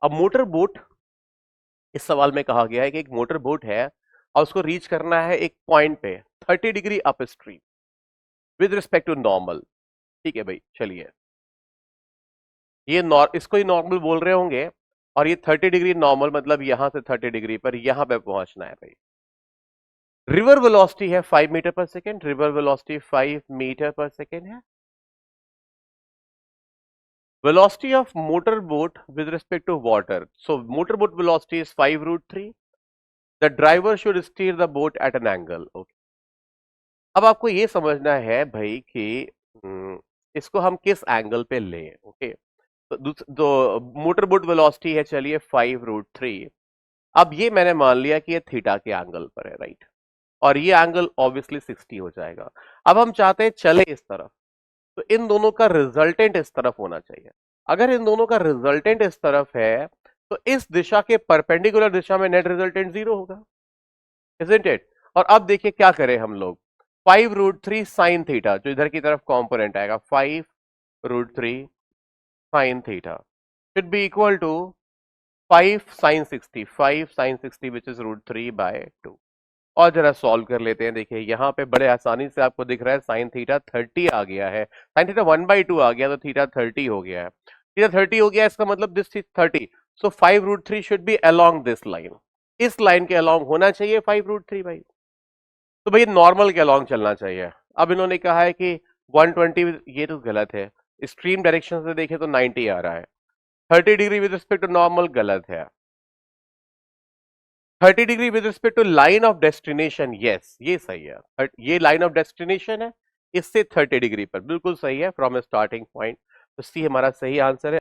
अब motor boat, इस सवाल में कहा गया है कि एक मोटर बोट है और उसको रीच करना है एक पॉइंट पे 30 degree upstream with respect to normal. ठीक है भाई, चलिए ये इसको ही नॉर्मल बोल रहे होंगे, और ये 30 डिग्री नॉर्मल मतलब यहां से 30 डिग्री पर यहां पे पहुंचना है भाई। रिवर वेलोसिटी है 5 मीटर पर सेकेंड, रिवर वेलोसिटी 5 मीटर पर सेकेंड है। Velocity of motorboat with respect to water. So motorboat velocity is 5 root 3. The driver should steer the boat at an angle. Okay. अब आपको ये समझना है भाई कि इसको हम किस एंगल पे लें। ओके, तो मोटरबोट वेलोसिटी है चलिए 5 रूट 3। अब ये मैंने मान लिया कि ये थीटा के एंगल पर है, राइट, और ये एंगल ऑब्वियसली 60 हो जाएगा। अब हम चाहते हैं चले इस तरफ, तो इन दोनों का रिजल्टेंट इस तरफ होना चाहिए। अगर इन दोनों का रिजल्टेंट इस तरफ है तो इस दिशा के परपेंडिकुलर दिशा में नेट रिजल्टेंट 0 होगा, इजंट इट। और अब देखिए क्या करें हम लोग, 5 रूट 3 साइन थीटा, जो इधर की तरफ कॉम्पोनेंट आएगा 5 root 3 sine theta should be equal to 5 sin 60, 5 sin 60 which is root 3 by 2। और जरा सॉल्व कर लेते हैं। देखिए यहाँ पे बड़े आसानी से आपको दिख रहा है साइन थीटा 30 आ गया है, साइन थीटा 1/2 आ गया, तो थीटा 30 हो गया है। थीटा 30 हो गया, इसका मतलब this is 30। So 5 root 3 should be along this line, इस लाइन के अलोंग होना चाहिए 5 रूट 3 भाई। तो भाई नॉर्मल के अलोंग चलना चाहिए। अब इन्होंने कहा है कि 120, ये तो गलत है, स्ट्रीम डायरेक्शन से देखे तो 90 आ रहा है। 30 degree with respect to normal गलत है। 30 degree with respect to line of destination, yes ये सही है। ये लाइन ऑफ डेस्टिनेशन है, इससे 30 डिग्री पर बिल्कुल सही है फ्रॉम स्टार्टिंग पॉइंट। तो सी हमारा सही आंसर है।